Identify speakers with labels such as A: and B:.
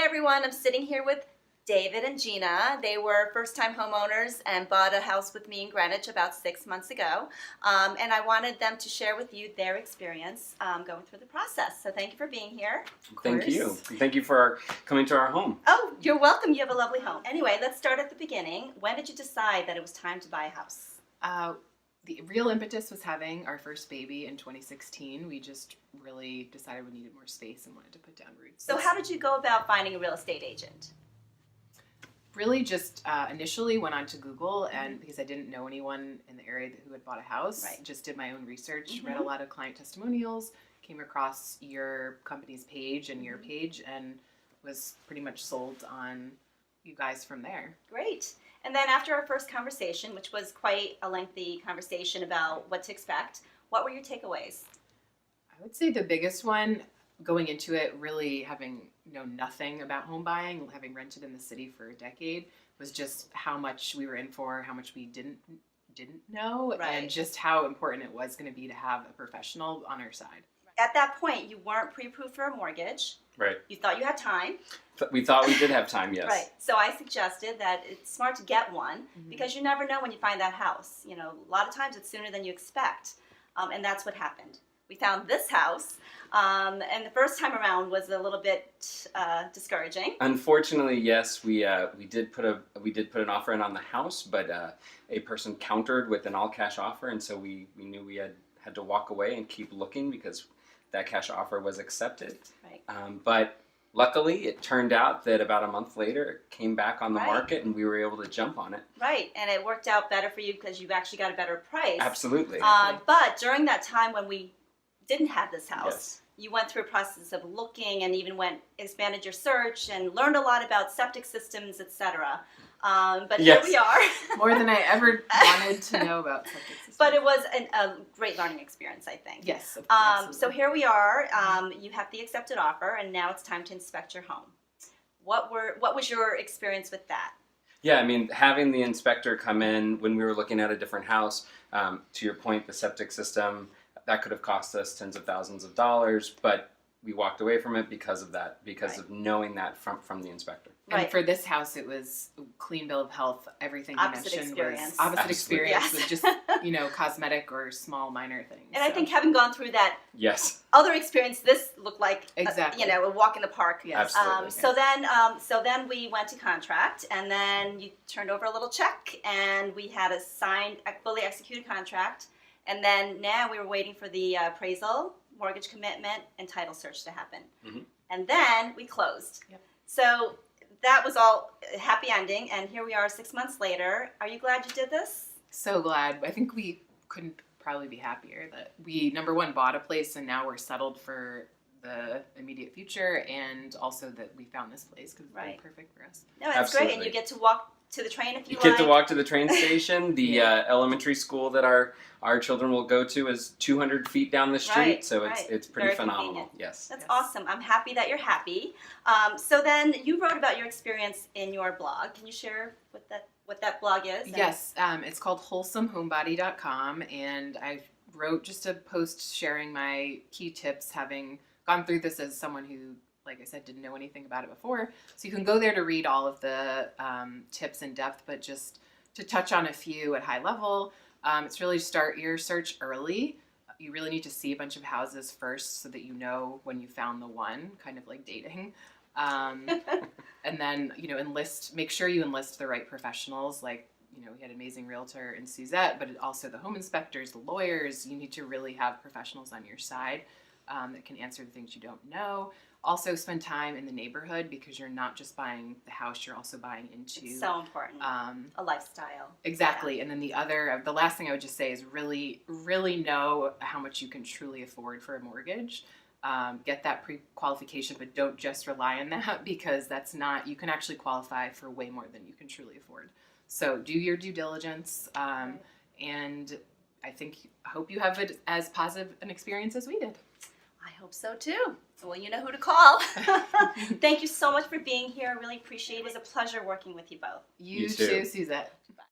A: everyone, I'm sitting here with David and Gina. They were first-time homeowners and bought a house with me in Greenwich about 6 months ago. And I wanted them to share with you their experience going through the process. So thank you for being here.
B: Thank you. Thank you for coming to our home.
A: Oh, you're welcome. You have a lovely home. Anyway, let's start at the beginning. When did you decide that it was time to buy a house?
C: The real impetus was having our first baby in 2016. We just really decided we needed more space and wanted to put down roots.
A: So how did you go about finding a real estate agent?
C: Really just initially went onto Google, and because I didn't know anyone in the area who had bought a house, just did my own research, read a lot of client testimonials, came across your company's page and your page, and was pretty much sold on you guys from there.
A: Great. And then after our first conversation, which was quite a lengthy conversation about what to expect, what were your takeaways?
C: I would say the biggest one, going into it really having known nothing about home buying, having rented in the city for a decade, was just how much we were in for, how much we didn't know, and just how important it was going to be to have a professional on our side.
A: At that point, you weren't pre-approved for a mortgage.
B: Right.
A: You thought you had time.
B: We thought we did have time, yes.
A: Right. So I suggested that it's smart to get one because you never know when you find that house. You know, a lot of times it's sooner than you expect. And that's what happened. We found this house, and the first time around was a little bit discouraging.
B: Unfortunately, yes, we did put an offer in on the house, but a person countered with an all-cash offer, and so we knew we had to walk away and keep looking because that cash offer was accepted.
A: Right.
B: But luckily, it turned out that about a month later, it came back on the market, and we were able to jump on it.
A: Right, and it worked out better for you because you actually got a better price.
B: Absolutely.
A: But during that time when we didn't have this house, you went through a process of looking and even expanded your search and learned a lot about septic systems, etc. But here we are.
C: More than I ever wanted to know about septic systems.
A: But it was a great learning experience, I think.
C: Yes.
A: So here we are. You have the accepted offer, and now it's time to inspect your home. What was your experience with that?
B: Yeah, I mean, having the inspector come in when we were looking at a different house, to your point, the septic system, that could have cost us tens of thousands of dollars, but we walked away from it because of that, because of knowing that from the inspector.
C: And for this house, it was clean bill of health. Everything you mentioned was opposite experience with just, cosmetic or small minor things.
A: And I think having gone through that other experience, this looked like a walk in the park.
C: Yes.
B: Absolutely.
A: So then we went to contract, and then you turned over a little check, and we had a signed, fully executed contract. And then now we were waiting for the appraisal, mortgage commitment, and title search to happen. And then we closed.
C: Yep.
A: So that was all a happy ending, and here we are 6 months later. Are you glad you did this?
C: So glad. I think we couldn't probably be happier that we, number one, bought a place, and now we're settled for the immediate future, and also that we found this place because it's been perfect for us.
A: No, it's great, and you get to walk to the train if you like.
B: You get to walk to the train station. The elementary school that our children will go to is 200 feet down the street, so it's pretty phenomenal.
A: Convenient.
B: Yes.
A: That's awesome. I'm happy that you're happy. So then you wrote about your experience in your blog. Can you share what that blog is?
C: Yes, it's called wholesomehomebody.com, and I wrote just a post sharing my key tips, having gone through this as someone who, like I said, didn't know anything about it before. So you can go there to read all of the tips in depth, but just to touch on a few at high level, it's really start your search early. You really need to see a bunch of houses first so that you know when you found the one, kind of like dating. And then, make sure you enlist the right professionals. Like, we had an amazing realtor in Suzette, but also the home inspectors, the lawyers. You need to really have professionals on your side that can answer the things you don't know. Also spend time in the neighborhood because you're not just buying the house, you're also buying into...
A: It's so important. A lifestyle.
C: Exactly. Yeah. And then the last thing I would just say is really, really know how much you can truly afford for a mortgage. Get that pre-qualification, but don't just rely on that because you can actually qualify for way more than you can truly afford. So do your due diligence, and I hope you have as positive an experience as we did.
A: I hope so too. Well, you know who to call. Thank you so much for being here. I really appreciate it. It was a pleasure working with you both.
C: You too, Suzette.
A: Bye.